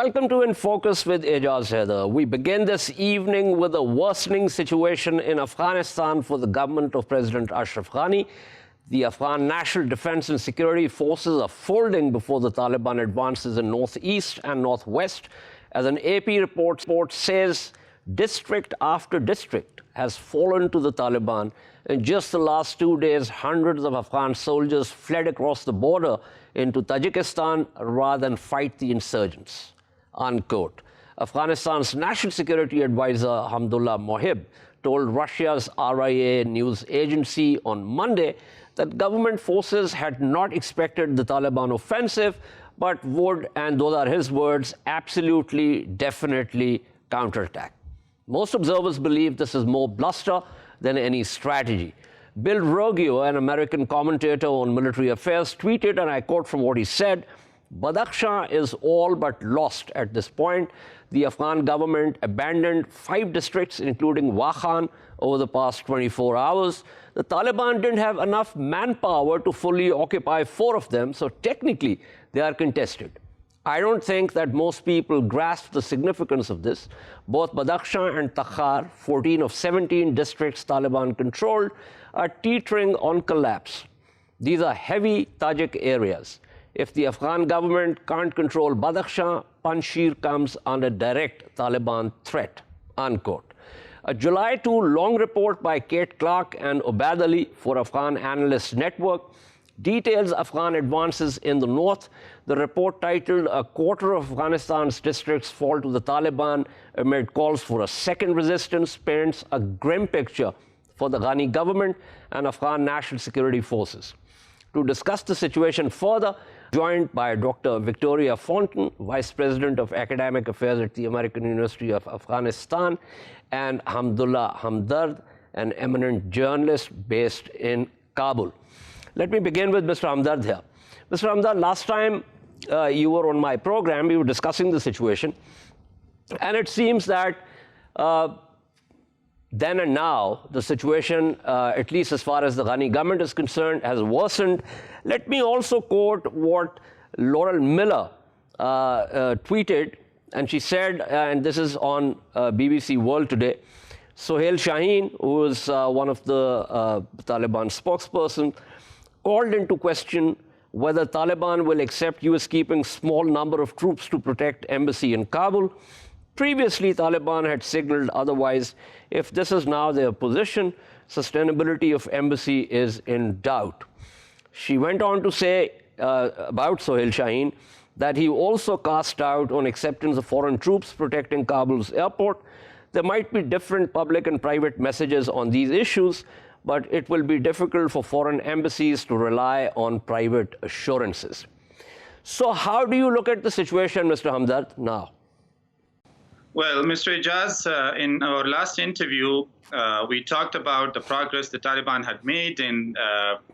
Welcome to In Focus with Ijaz Haider. We begin this evening with a worsening situation in Afghanistan for the government of President Ashraf Ghani. The Afghan National Defense and Security Forces are folding before the Taliban advances in northeast and northwest. As an AP report says, district after district has fallen to the Taliban. In just the last 2 days, hundreds of Afghan soldiers fled across the border into Tajikistan rather than fight the insurgents. Unquote. Afghanistan's National Security Advisor Hamdullah Mohib told Russia's RIA news agency on Monday that government forces had not expected the Taliban offensive, but would, and those are his words, absolutely, definitely counterattack. Most observers believe this is more bluster than any strategy. Bill Roggio, an American commentator on military affairs, tweeted, and I quote from what he said, "Badakhshan is all but lost at this point. The Afghan government abandoned 5 districts, including Wakhan, over the past 24 hours. The Taliban didn't have enough manpower to fully occupy 4 of them, so technically they are contested." I don't think that most people grasp the significance of this. Both Badakhshan and Takhar, 14 of 17 districts Taliban controlled, are teetering on collapse. These are heavy Tajik areas. If the Afghan government can't control Badakhshan, Panjshir comes under direct Taliban threat, unquote. A July 2 long report by Kate Clark and Obad Ali for Afghan Analyst Network details Afghan advances in the north. The report, titled "A Quarter of Afghanistan's Districts Fall to the Taliban Amid Calls for a Second Resistance," paints a grim picture for the Ghani government and Afghan National Security Forces. To discuss the situation further, joined by Dr. Victoria Fontaine, Vice President of Academic Affairs at the American University of Afghanistan, and Hamdullah Hamdard, an eminent journalist based in Kabul. Let me begin with Mr. Hamdard here. Mr. Hamdard, last time you were on my program, we were discussing the situation, and it seems that then and now, the situation, at least as far as the Ghani government is concerned, has worsened. Let me also quote what Laurel Miller tweeted, and she said, and this is on BBC World Today, Sohail Shaheen, who is one of the Taliban spokesperson, called into question whether Taliban will accept US keeping small number of troops to protect embassy in Kabul. Previously, Taliban had signaled otherwise. If this is now their position, sustainability of embassy is in doubt. She went on to say about Sohail Shaheen that he also cast doubt on acceptance of foreign troops protecting Kabul's airport. There might be different public and private messages on these issues, but it will be difficult for foreign embassies to rely on private assurances. So how do you look at the situation, Mr. Hamdard, now? Well, Mr. Ijaz, in our last interview, we talked about the progress the Taliban had made, and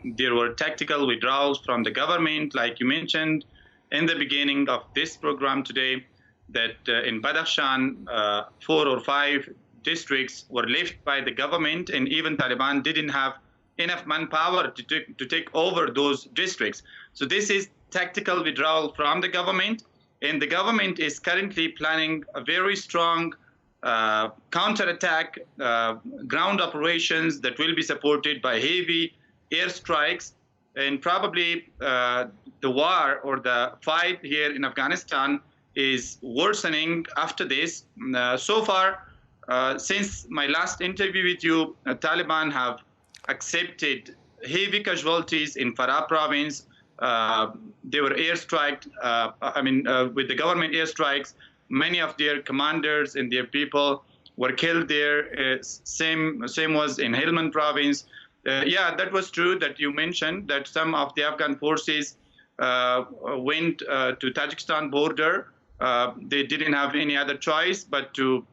there were tactical withdrawals from the government, like you mentioned in the beginning of this program today, that in Badakhshan, 4 or 5 districts were left by the government, and even Taliban didn't have enough manpower to take over those districts. So this is tactical withdrawal from the government. And the government is currently planning a very strong counterattack, ground operations that will be supported by heavy airstrikes. And probably the war or the fight here in Afghanistan is worsening after this. So far, since my last interview with you, Taliban have accepted heavy casualties in Farah province. They were airstriked, with the government airstrikes, many of their commanders and their people were killed there. Same was in Helmand province. Yeah, that was true that you mentioned that some of the Afghan forces went to Tajikistan border. They didn't have any other choice but to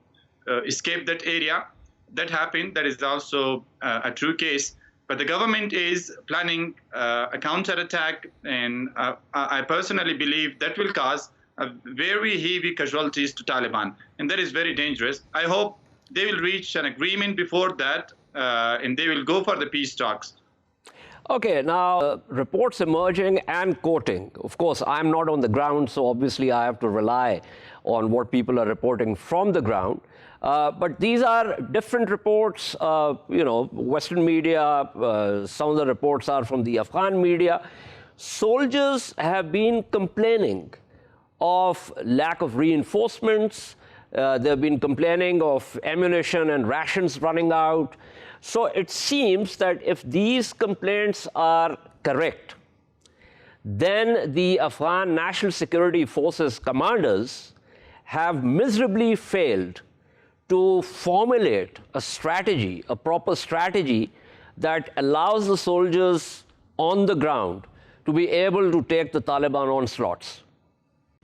escape that area. That happened. That is also a true case. But the government is planning a counterattack, and I personally believe that will cause very heavy casualties to Taliban, and that is very dangerous. I hope they will reach an agreement before that, and they will go for the peace talks. Okay, now reports emerging and quoting. Of course, I'm not on the ground, so obviously I have to rely on what people are reporting from the ground. But these are different reports, Western media, some of the reports are from the Afghan media. Soldiers have been complaining of lack of reinforcements. They've been complaining of ammunition and rations running out. So it seems that if these complaints are correct, then the Afghan National Security Forces commanders have miserably failed to formulate a strategy, a proper strategy that allows the soldiers on the ground to be able to take the Taliban onslaughts.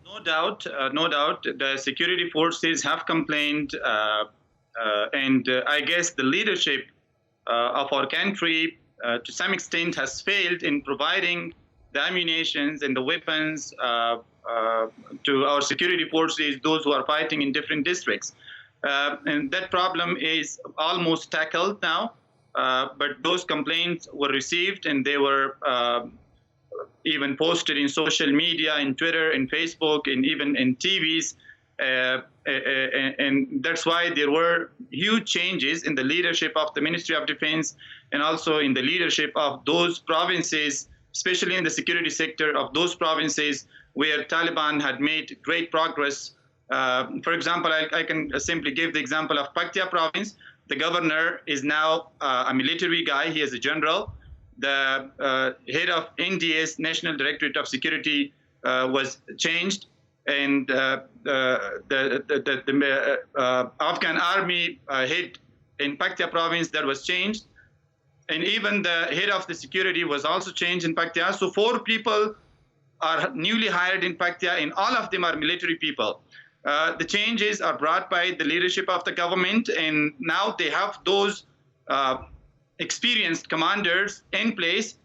No doubt, the security forces have complained, and I guess the leadership of our country, to some extent, has failed in providing the ammunitions and the weapons to our security forces, those who are fighting in different districts. And that problem is almost tackled now, but those complaints were received and they were even posted in social media, in Twitter, in Facebook, and even in TVs. And that's why there were huge changes in the leadership of the Ministry of Defense and also in the leadership of those provinces, especially in the security sector of those provinces where Taliban had made great progress. For example, I can simply give the example of Paktia province. The governor is now a military guy. He is a general. The head of NDS, National Directorate of Security, was changed. And the Afghan army head in Paktia province, that was changed. And even the head of the security was also changed in Paktia. So 4 people are newly hired in Paktia, and all of them are military people. The changes are brought by the leadership of the government, and now they have those experienced commanders in place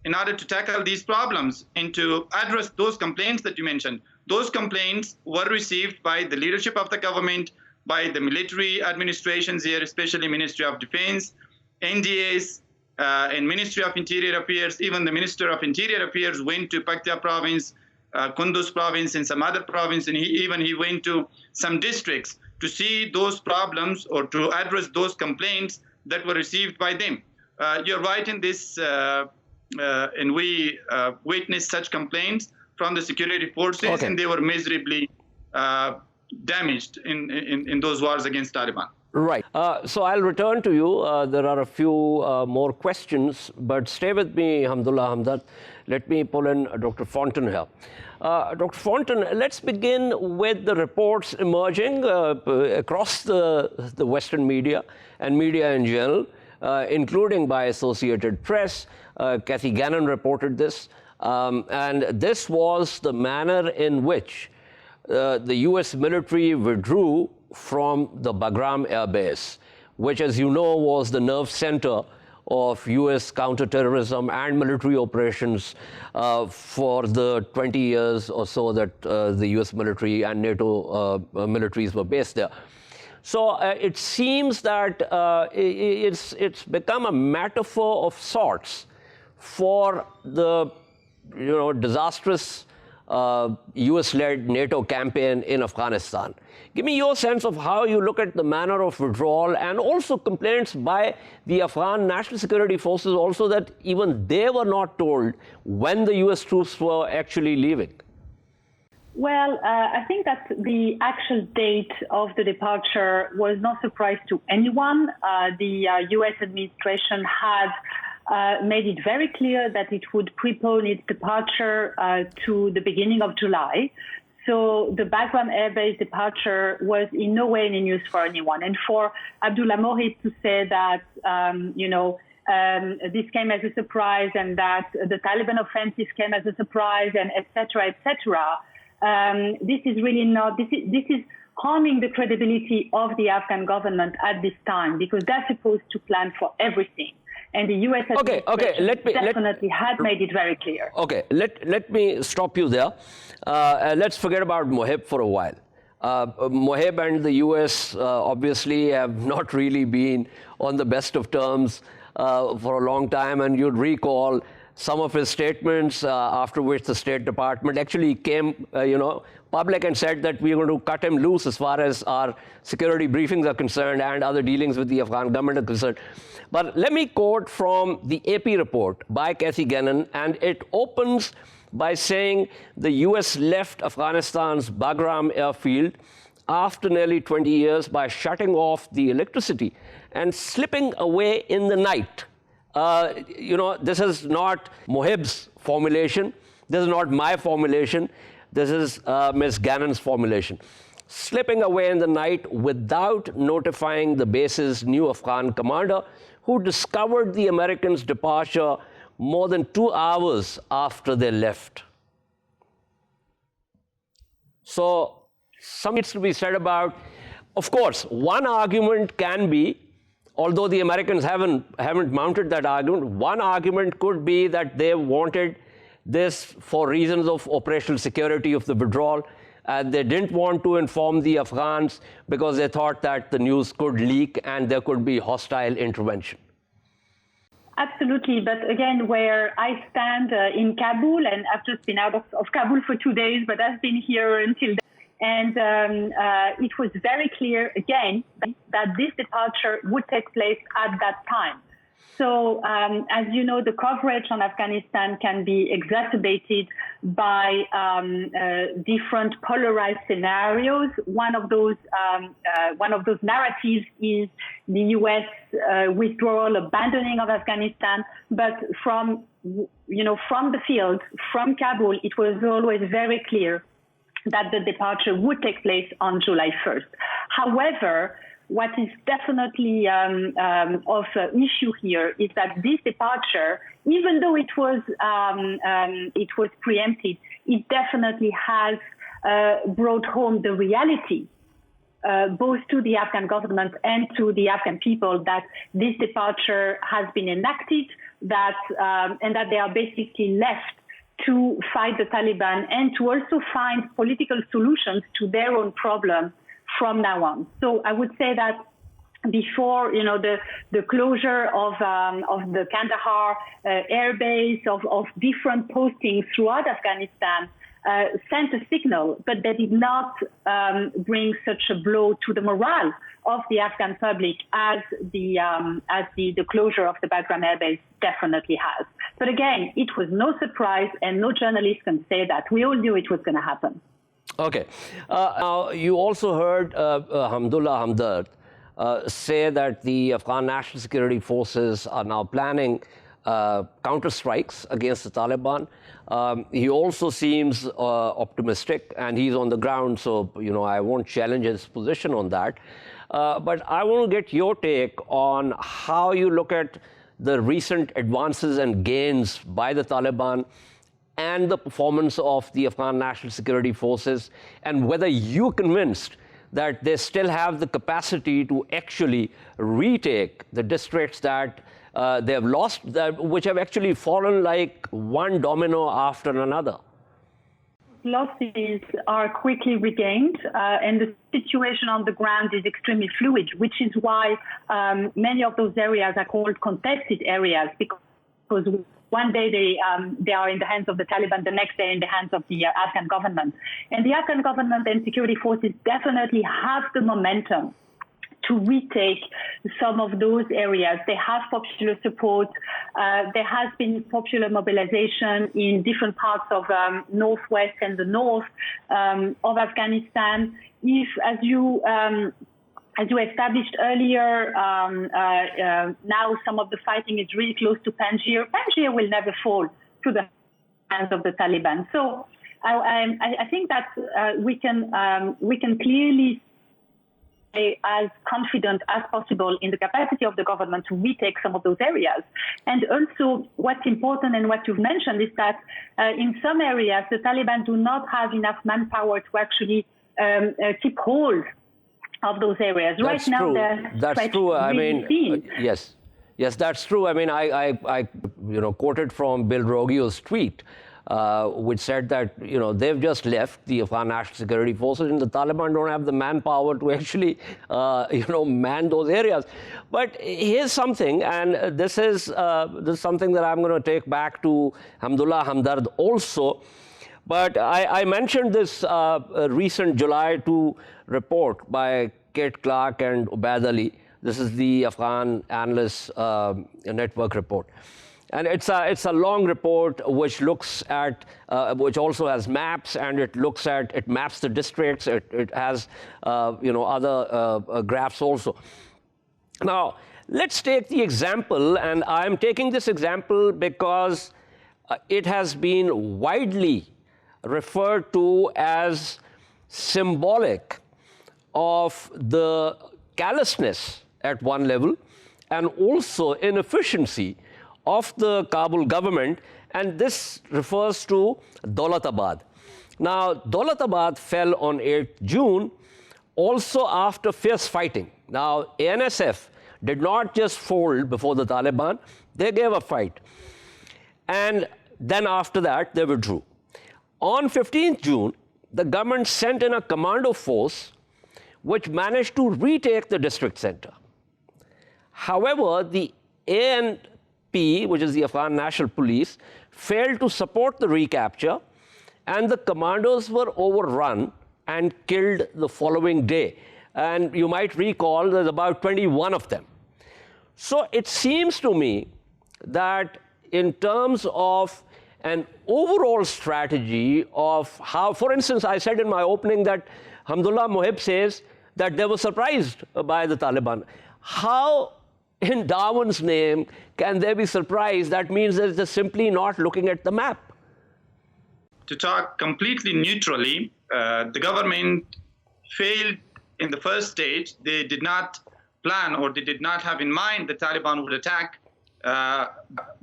in order to tackle these problems and to address those complaints that you mentioned. Those complaints were received by the leadership of the government, by the military administrations here, especially Ministry of Defense, NDAs, and Ministry of Interior Affairs. Even the Minister of Interior Affairs went to Paktia province, Kunduz province, and some other province, and he went to some districts to see those problems or to address those complaints that were received by them. You're right in this, and we witnessed such complaints from the security forces, okay, and they were miserably damaged in those wars against Taliban. Right. So I'll return to you. There are a few more questions, but stay with me, Hamdullah Hamdard. Let me pull in Dr. Fontaine here. Dr. Fontaine, let's begin with the reports emerging across the Western media and media in general, including by Associated Press. Kathy Gannon reported this. And this was the manner in which the U.S. military withdrew from the Bagram Air Base, which, as you know, was the nerve center of U.S. counterterrorism and military operations for the 20 years or so that the U.S. military and NATO militaries were based there. So it seems that it's become a metaphor of sorts for the disastrous US-led NATO campaign in Afghanistan. Give me your sense of how you look at the manner of withdrawal and also complaints by the Afghan National Security Forces also that even they were not told when the US troops were actually leaving. Well, I think that the actual date of the departure was no surprise to anyone. The US administration had made it very clear that it would prepone its departure to the beginning of July. So the Bagram Air Base departure was in no way any news for anyone. And for Abdullah Mohib to say that, this came as a surprise and that the Taliban offensive came as a surprise and et cetera, this is really not, this is harming the credibility of the Afghan government at this time because they're supposed to plan for everything. And the U.S. definitely had made it very clear. Okay, let me stop you there. Let's forget about Mohib for a while. Mohib and the U.S. Obviously have not really been on the best of terms for a long time, and you'd recall some of his statements, after which the State Department actually came, public and said that we're going to cut him loose as far as our security briefings are concerned and other dealings with the Afghan government are concerned. But let me quote from the AP report by Kathy Gannon, and it opens by saying the U.S. left Afghanistan's Bagram airfield after nearly 20 years by shutting off the electricity and slipping away in the night. This is not Mohib's formulation. This is not my formulation. This is Ms. Gannon's formulation. Slipping away in the night without notifying the base's new Afghan commander, who discovered the Americans' departure more than 2 hours after they left. So, something needs to be said about, of course, one argument can be, although the Americans haven't mounted that argument, one argument could be that they wanted this for reasons of operational security of the withdrawal. They didn't want to inform the Afghans because they thought that the news could leak and there could be hostile intervention. Absolutely. But again, where I stand in Kabul, and I've just been out of Kabul for 2 days, but I've been here until then. And it was very clear, again, that this departure would take place at that time. So, as you know, the coverage on Afghanistan can be exacerbated by different polarized scenarios. One of those narratives is the U.S. Withdrawal, abandoning of Afghanistan. But from the field, from Kabul, it was always very clear that the departure would take place on July 1st. However, what is definitely of issue here is that this departure, even though it was preempted, it definitely has brought home the reality, both to the Afghan government and to the Afghan people, that this departure has been enacted, and that they are basically left to fight the Taliban and to also find political solutions to their own problem from now on. So I would say that before, the closure of the Kandahar airbase, of different postings throughout Afghanistan, sent a signal, but they did not bring such a blow to the morale of the Afghan public as the closure of the Bagram airbase definitely has. But again, it was no surprise, and no journalist can say that. We all knew it was going to happen. Okay. Now, you also heard Hamdullah Hamdard say that the Afghan National Security Forces are now planning counter-strikes against the Taliban. He also seems optimistic, and he's on the ground, so I won't challenge his position on that. But I want to get your take on how you look at the recent advances and gains by the Taliban and the performance of the Afghan National Security Forces, and whether you're convinced that they still have the capacity to actually retake the districts that they have lost, which have actually fallen like one domino after another. Losses are quickly regained, and the situation on the ground is extremely fluid, which is why many of those areas are called contested areas, because one day they are in the hands of the Taliban, the next day in the hands of the Afghan government. And the Afghan government and security forces definitely have the momentum to retake some of those areas. They have popular support. There has been popular mobilization in different parts of northwest and the north of Afghanistan. If, as you established earlier, now some of the fighting is really close to Panjshir. Panjshir will never fall to the hands of the Taliban. So I think that we can clearly as confident as possible in the capacity of the government to retake some of those areas. And also, what's important and what you've mentioned is that in some areas, the Taliban do not have enough manpower to actually keep hold of those areas. That's right true. now, That's true. I mean, yes, that's true. I mean, I quoted from Bill Roggio's tweet which said that, they've just left the Afghan National Security Forces and the Taliban don't have the manpower to actually, man those areas. But here's something, and this is something that I'm going to take back to Hamdullah Hamdard also. But I mentioned this recent July 2 report by Kate Clark and Ubaid Ali. This is the Afghan Analyst Network report. And it's a long report which looks at, which also has maps, and it maps the districts. It has, other graphs also. Now, let's take the example, and I'm taking this example because it has been widely referred to as symbolic of the callousness at one level and also inefficiency of the Kabul government, and this refers to Daulatabad. Now, Daulatabad fell on 8th June, also after fierce fighting. Now, ANSF did not just fold before the Taliban, they gave a fight. And then after that, they withdrew. On 15th June, the government sent in a commando force which managed to retake the district center. However, the ANP, which is the Afghan National Police, failed to support the recapture, and the commandos were overrun and killed the following day. And you might recall there's about 21 of them. So it seems to me that in terms of an overall strategy of how, for instance, I said in my opening that Hamdullah Mohib says that they were surprised by the Taliban. How in Darwin's name can they be surprised? That means they're just simply not looking at the map. To talk completely neutrally, the government failed in the first stage. They did not plan, or they did not have in mind the Taliban would attack.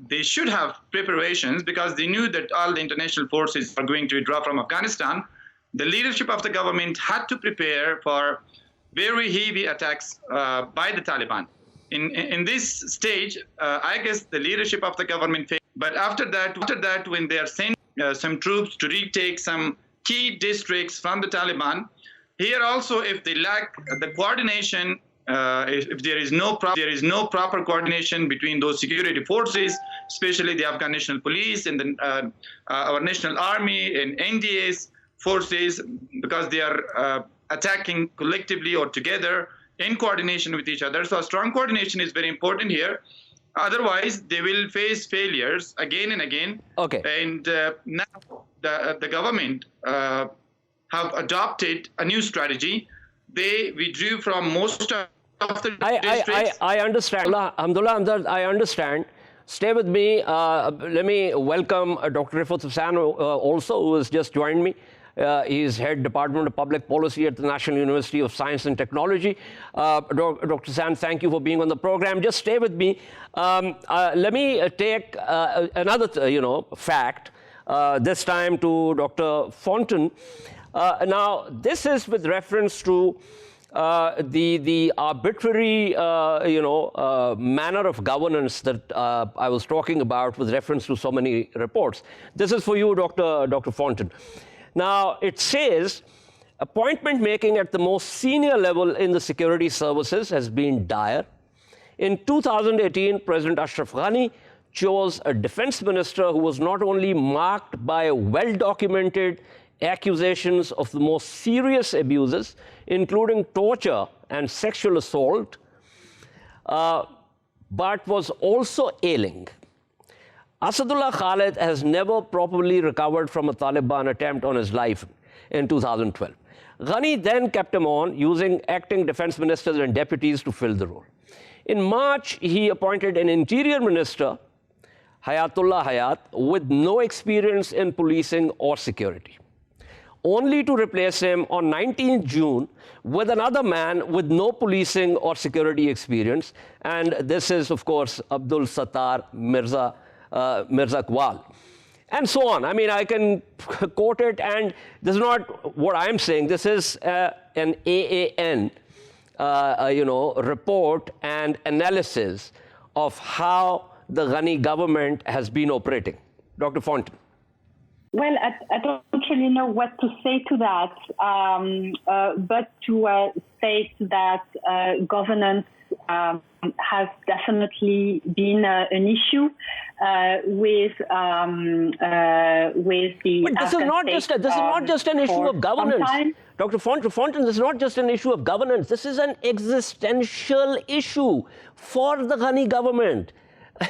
They should have preparations because they knew that all the international forces are going to withdraw from Afghanistan. The leadership of the government had to prepare for very heavy attacks by the Taliban. In this stage, I guess the leadership of the government failed. But after that, when they are sending some troops to retake some key districts from the Taliban, here also, if they lack the coordination, if there is no proper coordination between those security forces, especially the Afghan National Police and our National Army and NDA's forces, because they are attacking collectively or together in coordination with each other. So a strong coordination is very important here. Otherwise, they will face failures again and again. Okay. And now the government have adopted a new strategy. They withdrew from most of the districts. I understand. Alhamdulillah, I understand. Stay with me. Let me welcome Dr. Rifat Hussain also, who has just joined me. He's head Department of Public Policy at the National University of Science and Technology. Dr. Hussain, thank you for being on the program. Just stay with me. Let me take another, fact. This time to Dr. Fontaine. Now, this is with reference to the arbitrary, manner of governance that I was talking about with reference to so many reports. This is for you, Dr. Fontaine. Now, it says appointment making at the most senior level in the security services has been dire. In 2018, President Ashraf Ghani chose a defense minister who was not only marked by well-documented accusations of the most serious abuses, including torture and sexual assault, but was also ailing. Asadullah Khalid has never properly recovered from a Taliban attempt on his life in 2012. Ghani then kept him on, using acting defense ministers and deputies to fill the role. In March, he appointed an interior minister, Hayatullah Hayat, with no experience in policing or security, only to replace him on 19th June with another man with no policing or security experience. And this is, of course, Abdul Sattar Mirza Qwal. And so on. I mean, I can quote it, and this is not what I'm saying. This is an AAN, report and analysis of how the Ghani government has been operating. Dr. Fontaine. Well, I don't really know what to say to that, but to state that governance has definitely been an issue with the. But this is not just an issue of governance, Dr. Fontaine. This is not just an issue of governance. This is an existential issue for the Ghani government.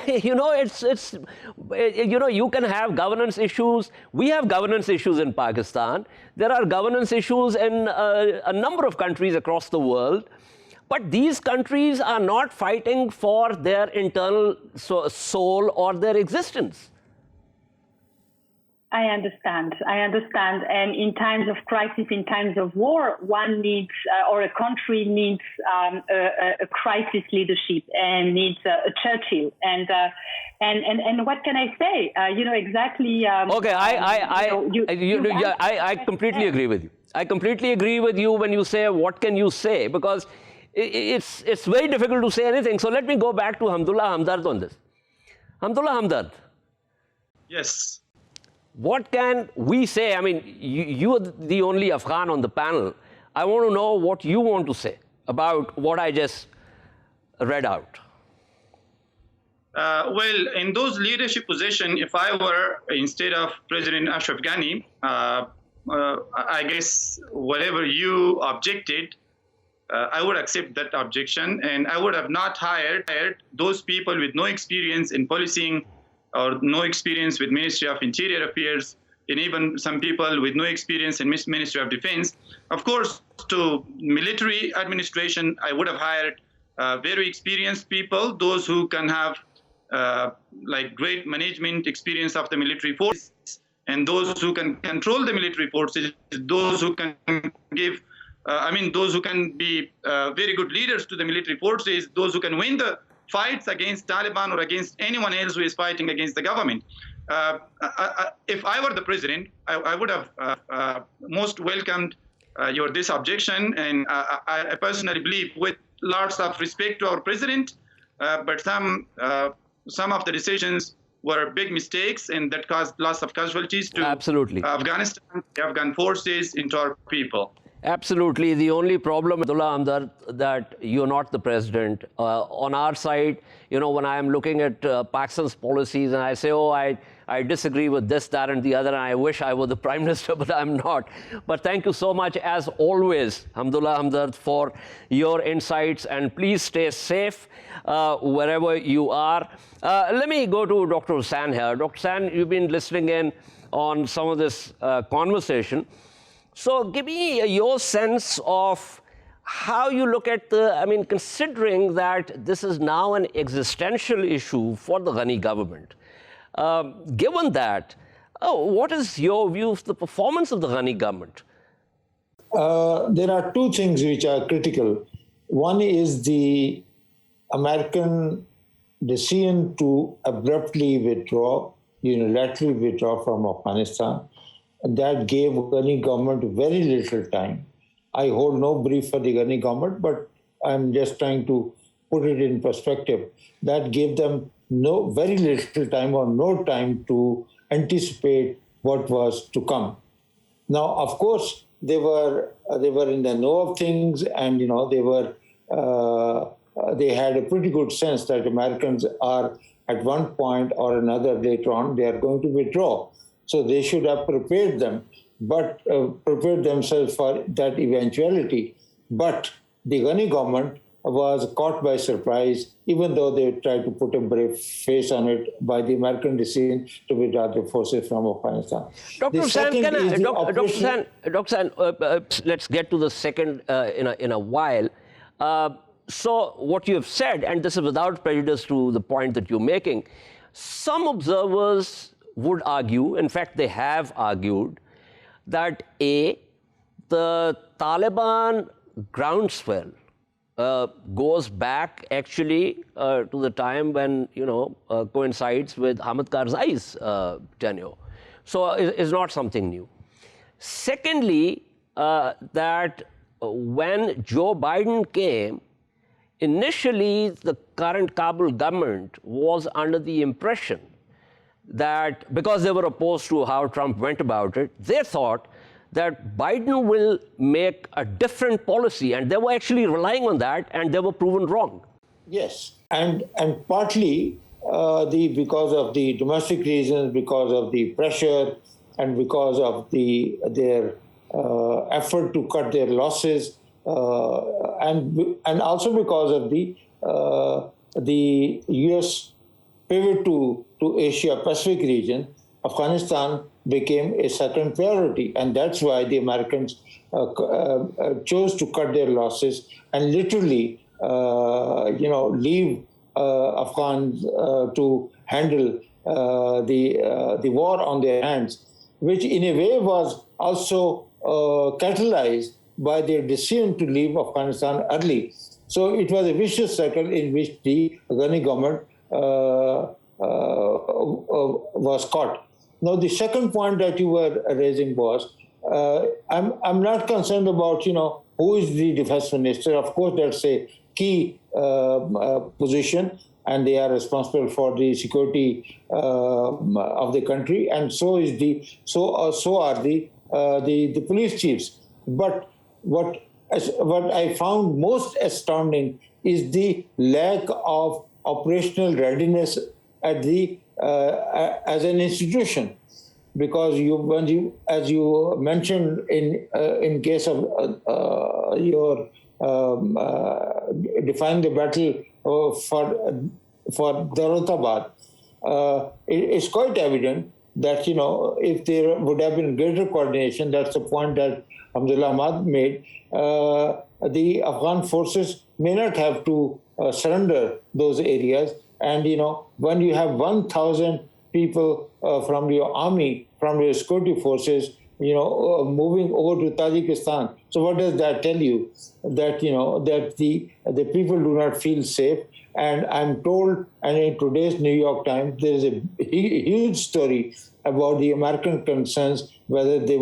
You know, you can have governance issues. We have governance issues in Pakistan. There are governance issues in a number of countries across the world. But these countries are not fighting for their internal soul or their existence. I understand. And in times of crisis, in times of war, one needs, or a country needs a crisis leadership and needs a Churchill. And what can I say? Exactly. Okay, I completely agree with you. I completely agree with you when you say, what can you say? Because it's very difficult to say anything. So let me go back to Hamdullah Hamdard on this. Hamdullah Hamdard. Yes. What can we say? I mean, you are the only Afghan on the panel. I want to know what you want to say about what I just read out. Well, in those leadership positions, if I were instead of President Ashraf Ghani, I guess whatever you objected, I would accept that objection, and I would have not hired those people with no experience in policing or no experience with Ministry of Interior Affairs, and even some people with no experience in Ministry of Defense. Of course, to military administration, I would have hired very experienced people, those who can have great management experience of the military forces, and those who can control the military forces, those who can give, those who can be very good leaders to the military forces, those who can win the fights against Taliban or against anyone else who is fighting against the government. If I were the president, I would have most welcomed this objection, and I personally believe, with lots of respect to our president, but some of the decisions were big mistakes, and that caused lots of casualties to Afghanistan, the Afghan forces, and to our people. Absolutely. The only problem, Abdullah Hamdard, that you're not the president. On our side, when I am looking at Pakistan's policies and I say, I disagree with this, that, and the other, and I wish I were the Prime Minister, but I'm not. But thank you so much, as always, Hamdullah Hamdard, for your insights, and please stay safe wherever you are. Let me go to Dr. Hussain here. Dr. Hussain, you've been listening in on some of this conversation. So give me your sense of how you look at considering that this is now an existential issue for the Ghani government. Given that, what is your view of the performance of the Ghani government? There are two things which are critical. One is the American decision to abruptly unilaterally withdraw from Afghanistan. That gave Ghani government very little time. I hold no brief for the Ghani government, but I'm just trying to put it in perspective. That gave them very little time or no time to anticipate what was to come. Now, of course, they were in the know of things, and they had a pretty good sense that Americans are at one point or another later on they are going to withdraw. So they should have prepared themselves for that eventuality. But the Ghani government was caught by surprise, even though they tried to put a brave face on it by the American decision to withdraw the forces from Afghanistan. Dr. Hussain, let's get to the second in a while. So what you have said, and this is without prejudice to the point that you're making, some observers would argue, in fact, they have argued, that the Taliban groundswell goes back actually to the time when, coincides with Hamid Karzai's tenure. So it's not something new. Secondly, that when Joe Biden came, initially the current Kabul government was under the impression that because they were opposed to how Trump went about it, they thought that Biden will make a different policy, and they were actually relying on that, and they were proven wrong. Yes, and partly because of the domestic reasons, because of the pressure, and because of their effort to cut their losses, and also because of the U.S. pivot to Asia Pacific region. Afghanistan became a second priority, and that's why the Americans chose to cut their losses and literally, leave Afghans to handle the war on their hands, which in a way was also catalyzed by their decision to leave Afghanistan early. So it was a vicious cycle in which the Ghani government was caught. Now, the second point that you were raising was, I'm not concerned about, who is the defense minister. Of course, that's a key position, and they are responsible for the security of the country, and so are the police chiefs. But what I found most astounding is the lack of operational readiness at as an institution, because as you mentioned in case of your define the battle for Darutabad, it's quite evident that if there would have been greater coordination, that's the point that Abdullah Ahmad made, the Afghan forces may not have to surrender those areas. And, when you have 1,000 people from your army, from your security forces, moving over to Tajikistan. So what does that tell you? That, that the people do not feel safe. And I'm told, and in today's New York Times, there is a huge story about the American concerns, whether they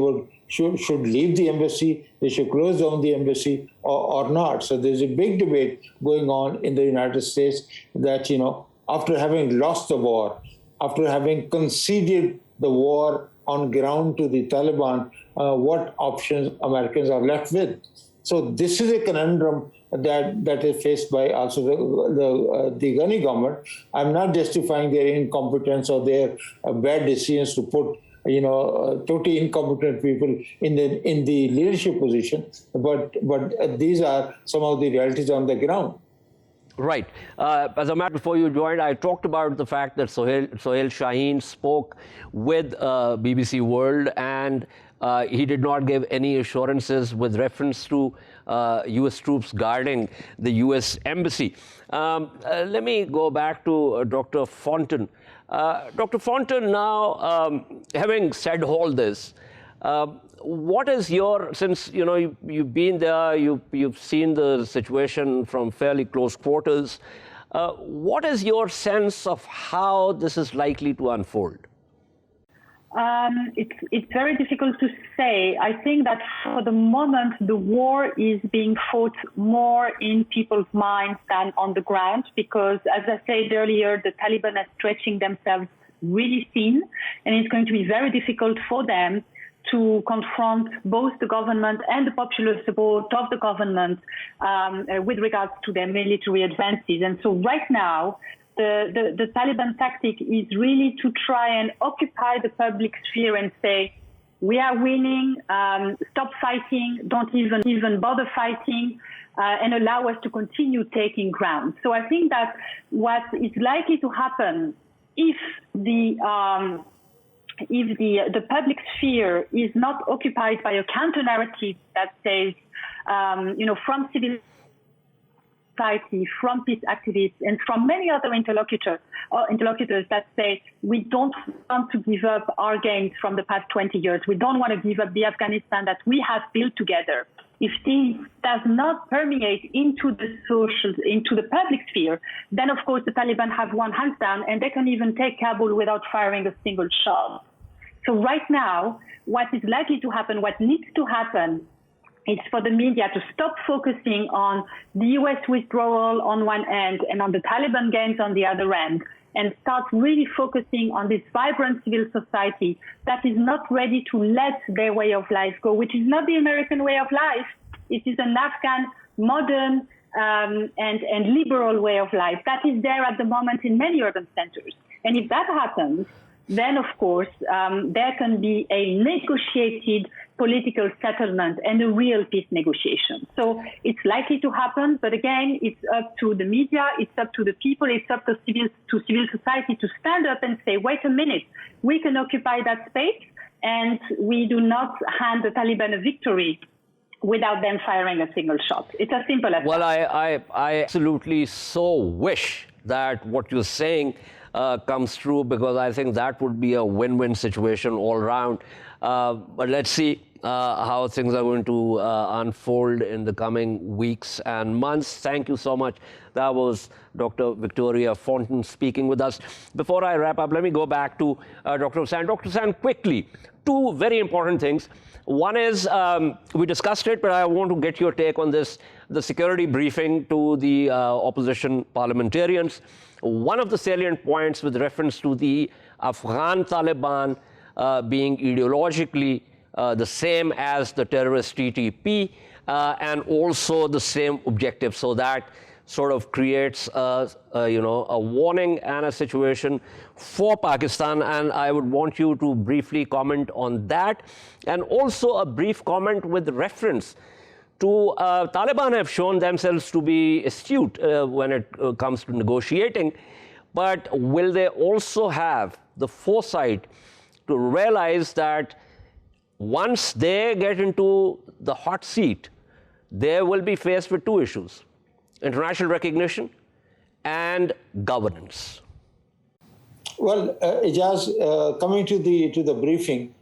should leave the embassy, they should close down the embassy or not. So there's a big debate going on in the United States that, after having lost the war, after having conceded the war on ground to the Taliban, what options Americans are left with. So this is a conundrum that is faced by also the Ghani government. I'm not justifying their incompetence or their bad decisions to put totally incompetent people in the leadership position, but these are some of the realities on the ground. Right. As a matter, before you joined, I talked about the fact that Sohail Shaheen spoke with BBC World, and he did not give any assurances with reference to U.S. troops guarding the U.S. embassy. Let me go back to Dr. Fontaine. Dr. Fontaine, now, having said all this, what is your, since you've been there, you've seen the situation from fairly close quarters, what is your sense of how this is likely to unfold? It's very difficult to say. I think that for the moment, the war is being fought more in people's minds than on the ground, because, as I said earlier, the Taliban are stretching themselves really thin, and it's going to be very difficult for them to confront both the government and the popular support of the government with regards to their military advances. And so right now, the Taliban tactic is really to try and occupy the public sphere and say, we are winning, stop fighting, don't even bother fighting, and allow us to continue taking ground. So I think that what is likely to happen if the public sphere is not occupied by a counter-narrative that says, from civil society, from peace activists, and from many other interlocutors that say, we don't want to give up our gains from the past 20 years. We don't want to give up the Afghanistan that we have built together. If this does not permeate into the public sphere, then of course the Taliban have one hands down, and they can even take Kabul without firing a single shot. So right now, what is likely to happen, what needs to happen, is for the media to stop focusing on the U.S. withdrawal on one end and on the Taliban gains on the other end, and start really focusing on this vibrant civil society that is not ready to let their way of life go, which is not the American way of life. It is an Afghan, modern, and liberal way of life that is there at the moment in many urban centers. And if that happens, then of course there can be a negotiated political settlement and a real peace negotiation. So it's likely to happen, but again, it's up to the media, it's up to the people, it's up to civil society to stand up and say, wait a minute, we can occupy that space and we do not hand the Taliban a victory without them firing a single shot. It's as simple as that. Well, I absolutely so wish that what you're saying comes true, because I think that would be a win-win situation all around. But let's see how things are going to unfold in the coming weeks and months. Thank you so much. That was Dr. Victoria Fontaine speaking with us. Before I wrap up, let me go back to Dr. Hussain. Dr. Hussain, quickly, two very important things. One is, we discussed it, but I want to get your take on this, the security briefing to the opposition parliamentarians. One of the salient points with reference to the Afghan Taliban being ideologically the same as the terrorist TTP and also the same objective. So that sort of creates a warning and a situation for Pakistan. And I would want you to briefly comment on that, and also a brief comment with reference to Taliban have shown themselves to be astute when it comes to negotiating, but will they also have the foresight to realize that once they get into the hot seat, they will be faced with two issues: international recognition and governance? Well, Ijaz, coming to the briefing,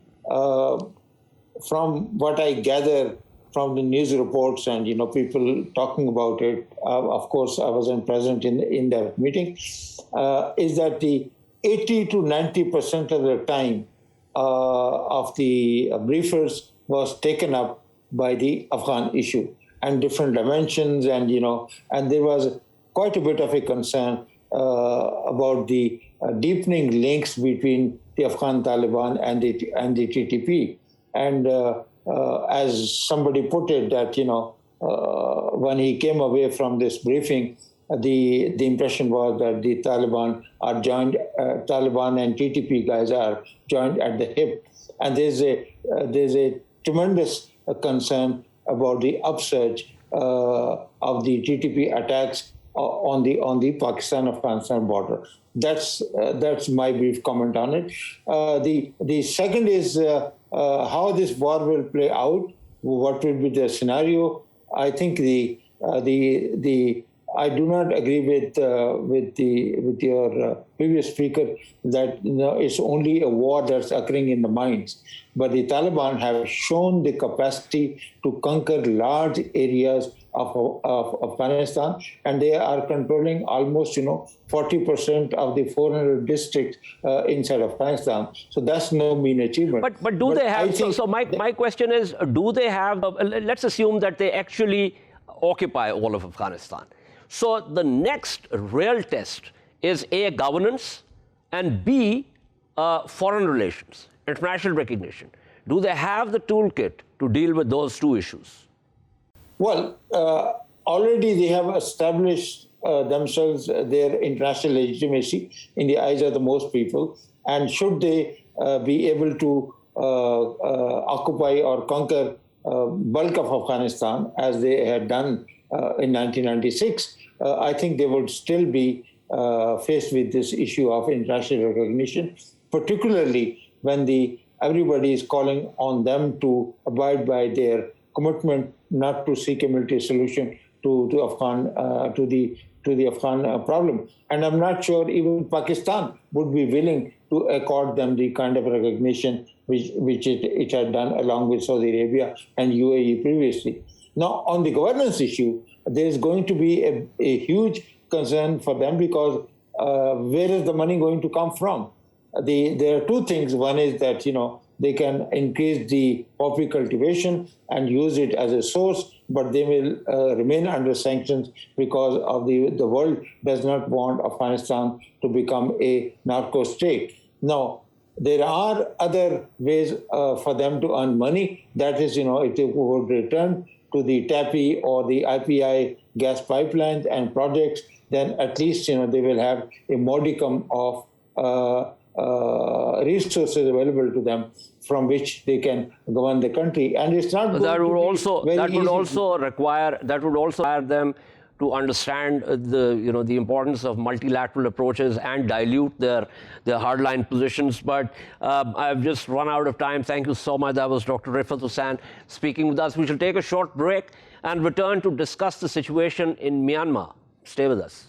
from what I gather from the news reports and people talking about it, of course I wasn't present in that meeting, is that the 80 to 90% of the time of the briefers was taken up by the Afghan issue and different dimensions, and and there was quite a bit of a concern about the deepening links between the Afghan Taliban and the TTP. And as somebody put it, that when he came away from this briefing, the impression was that the Taliban are joined, Taliban and TTP guys are joined at the hip, and there's a tremendous concern about the upsurge of the TTP attacks on the Pakistan-Afghanistan border. That's my brief comment on it. The second is how this war will play out. What will be the scenario? I think I do not agree with your previous speaker that it's only a war that's occurring in the minds. But the Taliban have shown the capacity to conquer large areas of Afghanistan, and they are controlling almost 40% of the 400 districts inside Afghanistan. So that's no mean achievement. But do they have? So my question is, do they have? Let's assume that they actually occupy all of Afghanistan. So the next real test is A, governance, and B, foreign relations, international recognition. Do they have the toolkit to deal with those two issues? Well, already they have established themselves their international legitimacy in the eyes of the most people. And should they be able to occupy or conquer bulk of Afghanistan, as they had done in 1996, I think they would still be faced with this issue of international recognition, particularly when everybody is calling on them to abide by their commitment not to seek a military solution to the Afghan problem. And I'm not sure even Pakistan would be willing to accord them the kind of recognition which it had done along with Saudi Arabia and UAE previously. Now, on the governance issue, there's going to be a huge concern for them, because where is the money going to come from? There are two things. One is that, they can increase the poppy cultivation and use it as a source, but they will remain under sanctions because of the world does not want Afghanistan to become a narco state. Now, there are other ways for them to earn money. That is, if they would return to the TAPI or the IPI gas pipelines and projects, then at least, they will have a modicum of resources available to them from which they can govern the country. And it's not that would also require them to understand the importance of multilateral approaches and dilute their hardline positions. But I've just run out of time. Thank you so much. That was Dr. Rifat Hussain speaking with us. We shall take a short break and return to discuss the situation in Myanmar. Stay with us.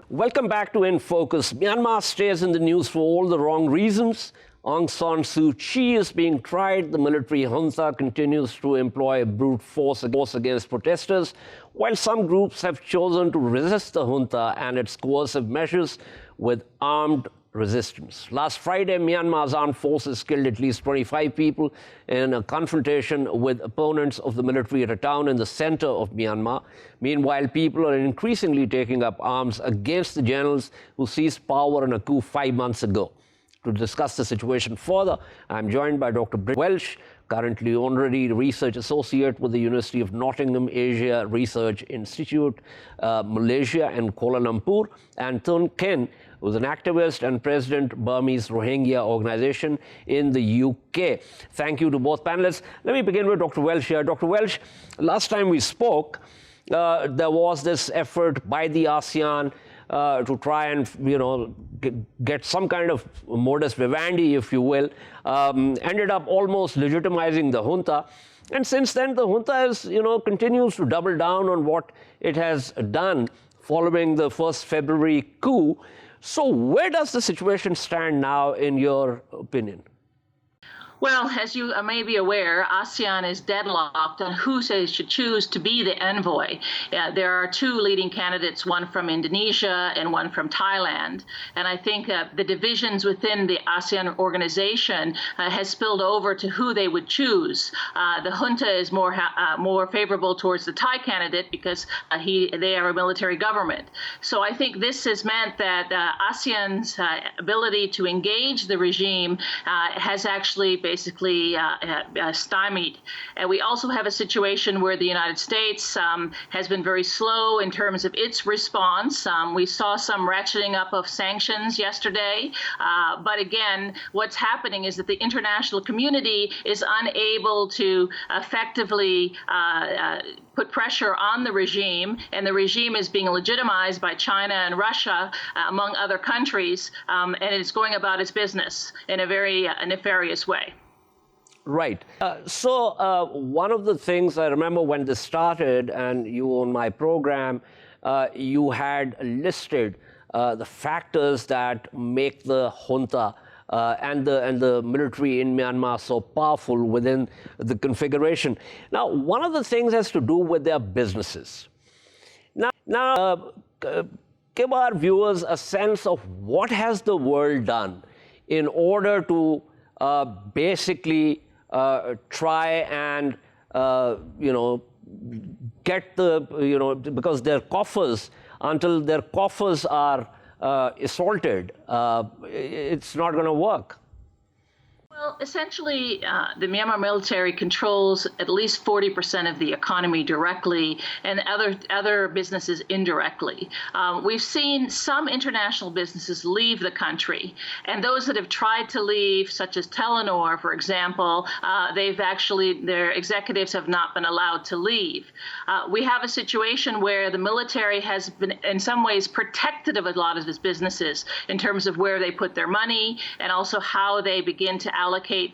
Welcome back to In Focus. Myanmar stays in the news for all the wrong reasons. Aung San Suu Kyi is being tried. The military junta continues to employ brute force against protesters, while some groups have chosen to resist the junta and its coercive measures with armed resistance. Last Friday, Myanmar's armed forces killed at least 25 people in a confrontation with opponents of the military at a town in the center of Myanmar. Meanwhile, people are increasingly taking up arms against the generals who seized power in a coup 5 months ago. To discuss the situation further, I'm joined by Dr. Brit Welsh, currently Honorary Research Associate with the University of Nottingham Asia Research Institute, Malaysia and Kuala Lumpur, and Thun Ken, who's an activist and president Burmese Rohingya organization in the UK. Thank you to both panelists. Let me begin with Dr. Welsh here. Dr. Welsh, last time we spoke, there was this effort by the ASEAN to try and, get some kind of modus vivendi, if you will, ended up almost legitimizing the junta. And since then, the junta continues to double down on what it has done following the 1st February coup. So where does the situation stand now, in your opinion? Well, as you may be aware, ASEAN is deadlocked on who they should choose to be the envoy. There are two leading candidates, one from Indonesia and one from Thailand. And I think the divisions within the ASEAN organization has spilled over to who they would choose. The junta is more favorable towards the Thai candidate because they are a military government. So I think this has meant that ASEAN's ability to engage the regime has actually basically stymied. And we also have a situation where the United States has been very slow in terms of its response. We saw some ratcheting up of sanctions yesterday. But again, what's happening is that the international community is unable to effectively put pressure on the regime, and the regime is being legitimized by China and Russia, among other countries, and it's going about its business in a very nefarious way. Right. So one of the things I remember when this started, and you on my program, you had listed the factors that make the junta and the military in Myanmar so powerful within the configuration. Now, one of the things has to do with their businesses. Now, give our viewers a sense of what has the world done in order to basically try and, get the, because their coffers, until their coffers are assaulted, it's not going to work. Well, essentially, the Myanmar military controls at least 40% of the economy directly and other businesses indirectly. We've seen some international businesses leave the country, and those that have tried to leave, such as Telenor, for example, their executives have not been allowed to leave. We have a situation where the military has been, in some ways, protected of a lot of its businesses in terms of where they put their money and also how they begin to allocate allocate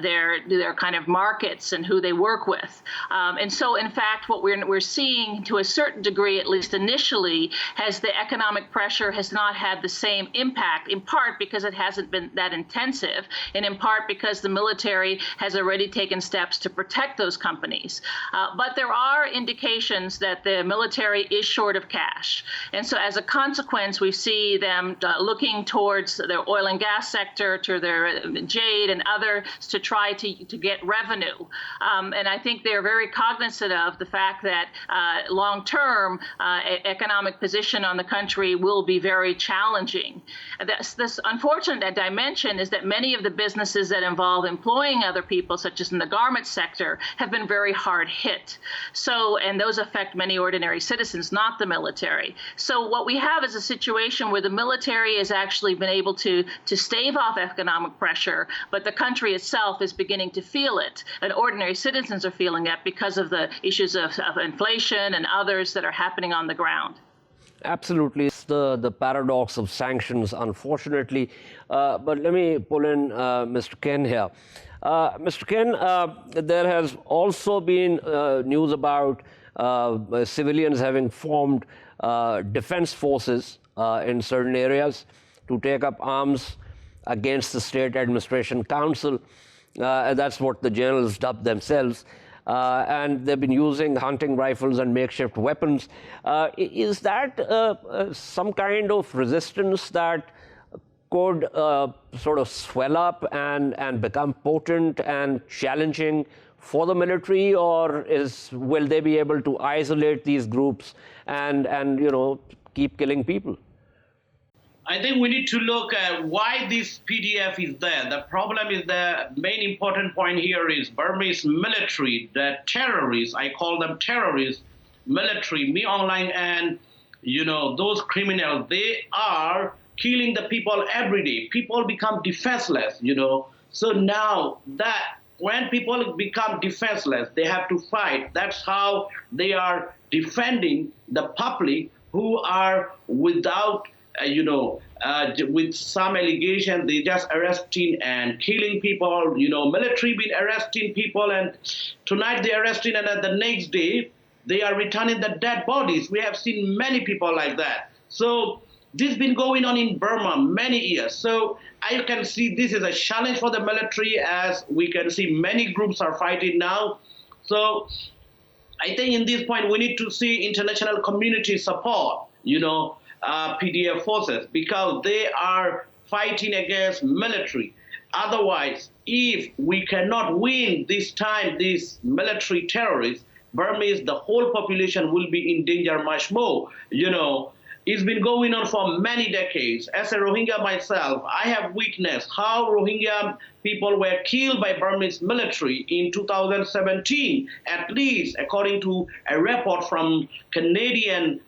their kind of markets and who they work with. And so, in fact, what we're seeing to a certain degree, at least initially, has the economic pressure has not had the same impact, in part because it hasn't been that intensive, and in part because the military has already taken steps to protect those companies. But there are indications that the military is short of cash. And so as a consequence, we see them looking towards their oil and gas sector, to their jade and others to try to get revenue. And I think they're very cognizant of the fact that long-term economic position on the country will be very challenging. This unfortunate dimension is that many of the businesses that involve employing other people, such as in the garment sector, have been very hard hit. So, and those affect many ordinary citizens, not the military. So what we have is a situation where the military has actually been able to stave off economic pressure, but the country itself is beginning to feel it, and ordinary citizens are feeling it because of the issues of inflation and others that are happening on the ground. Absolutely. It's the paradox of sanctions, unfortunately. But let me pull in Mr. Ken here. Mr. Ken, there has also been news about civilians having formed defense forces in certain areas to take up arms against the State Administration Council. That's what the generals dubbed themselves. And they've been using hunting rifles and makeshift weapons. Is that some kind of resistance that could sort of swell up and become potent and challenging for the military, or will they be able to isolate these groups and keep killing people? I think we need to look at why this PDF is there. The problem is the main important point here is Burmese military, the terrorists, I call them terrorists, military, me online, and those criminals, they are killing the people every day. People become defenseless, So now that when people become defenseless, they have to fight. That's how they are defending the public who are without with some allegation, they just arresting and killing people, military been arresting people, and tonight they're arresting, and the next day they are returning the dead bodies. We have seen many people like that. So this has been going on in Burma many years. So I can see this is a challenge for the military, as we can see many groups are fighting now. So I think in this point we need to see international community support, PDF forces, because they are fighting against military. Otherwise, if we cannot win this time, these military terrorists, Burmese, the whole population will be in danger much more. It's been going on for many decades. As a Rohingya myself, I have witnessed how Rohingya people were killed by Burmese military in 2017, at least according to a report from Canadian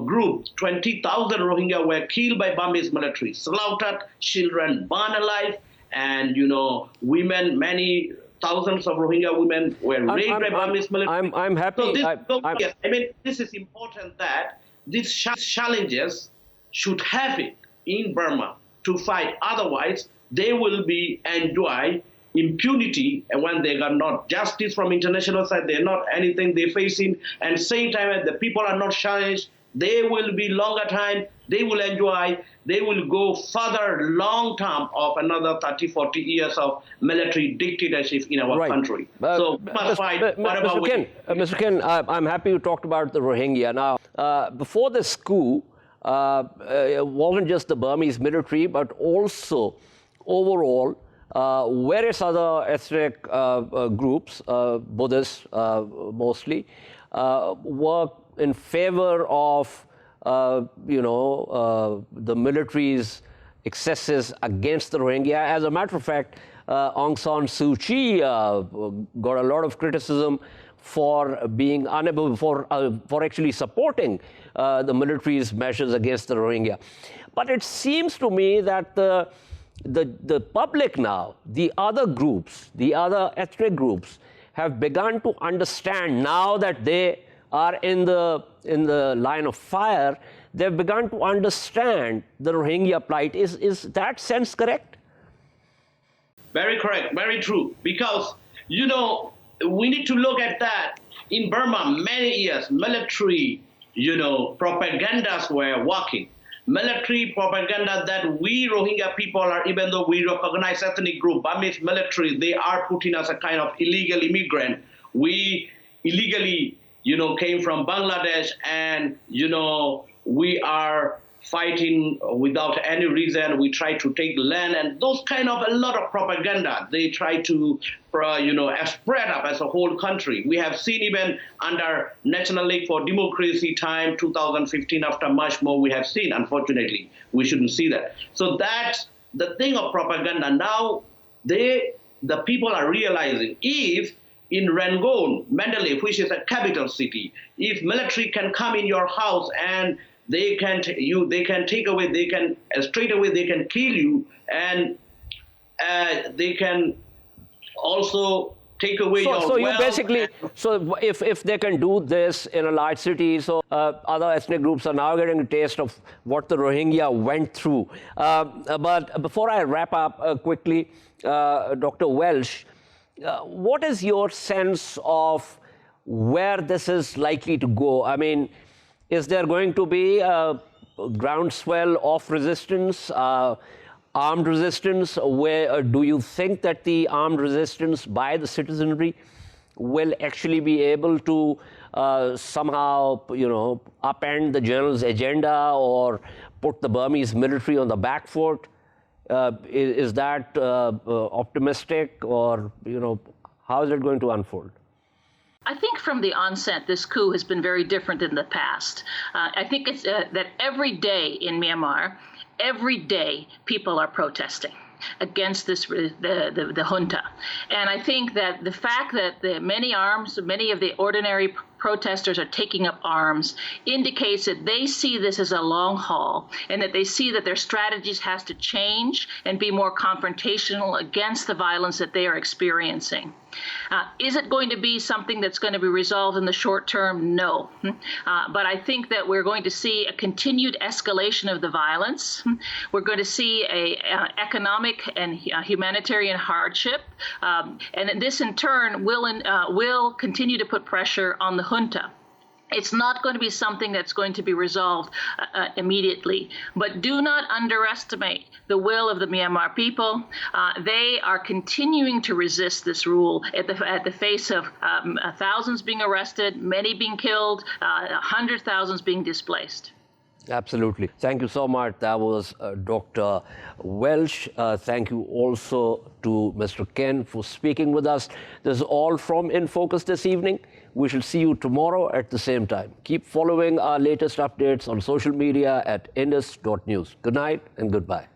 group. 20,000 Rohingya were killed by Burmese military, slaughtered, children burned alive, and women, many thousands of Rohingya women were raped by Burmese military. I'm happy. So this is important that these challenges should happen in Burma to fight. Otherwise, they will be enjoy impunity, and when they got not justice from international side, they're not anything they're facing, and same time the people are not challenged, they will be longer time, they will enjoy, they will go further long term of another 30, 40 years of military dictatorship in our country. So we must fight. Mr. Ken, I'm happy you talked about the Rohingya. Now, before this coup, it wasn't just the Burmese military, but also overall various other ethnic groups, Buddhists mostly, were in favor of the military's excesses against the Rohingya. As a matter of fact, Aung San Suu Kyi got a lot of criticism for being unable, for actually supporting the military's measures against the Rohingya. But it seems to me that the public now, the other groups, the other ethnic groups, have begun to understand now that they are in the line of fire. They've begun to understand the Rohingya plight. Is that sense correct? Very correct, very true. Because, you know, we need to look at that. In Burma, many years, military, you know, propagandas were working. Military propaganda that we Rohingya people are, even though we recognize ethnic group, Burmese military, they are putting us a kind of illegal immigrant. We illegally, you know, came from Bangladesh and, you know, we are fighting without any reason. We try to take land and those kind of a lot of propaganda. They try to, you know, spread up as a whole country. We have seen even under National League for Democracy time, 2015, after much more we have seen, unfortunately. We shouldn't see that. So that's the thing of propaganda. Now, the people are realizing if in Rangoon, Mandalay, which is a capital city, if military can come in your house and they can take away, they can straight away they can kill you, and they can also take away your so wealth. You basically, so if they can do this in a large city, so other ethnic groups are now getting a taste of what the Rohingya went through. But before I wrap up quickly, Dr. Welsh, what is your sense of where this is likely to go? I mean, is there going to be a groundswell of resistance, armed resistance? Where do you think that the armed resistance by the citizenry will actually be able to somehow, you know, upend the general's agenda or put the Burmese military on the back foot? Is that optimistic, or, you know, how is it going to unfold? I think from the onset, this coup has been very different than the past. I think it's that every day in Myanmar, every day people are protesting against this the junta. And I think that the fact that many of the ordinary protesters are taking up arms indicates that they see this as a long haul, and that they see that their strategies has to change and be more confrontational against the violence that they are experiencing. Is it going to be something that's going to be resolved in the short term? No. But I think that we're going to see a continued escalation of the violence. We're going to see a economic and humanitarian hardship. And this in turn will continue to put pressure on the junta. It's not going to be something that's going to be resolved immediately. But do not underestimate the will of the Myanmar people. They are continuing to resist this rule at the face of thousands being arrested, many being killed, hundreds of thousands being displaced. Absolutely. Thank you so much. That was Dr. Welsh. Thank you also to Mr. Ken for speaking with us. This is all from In Focus this evening. We shall see you tomorrow at the same time. Keep following our latest updates on social media at indus.news. Good night and goodbye.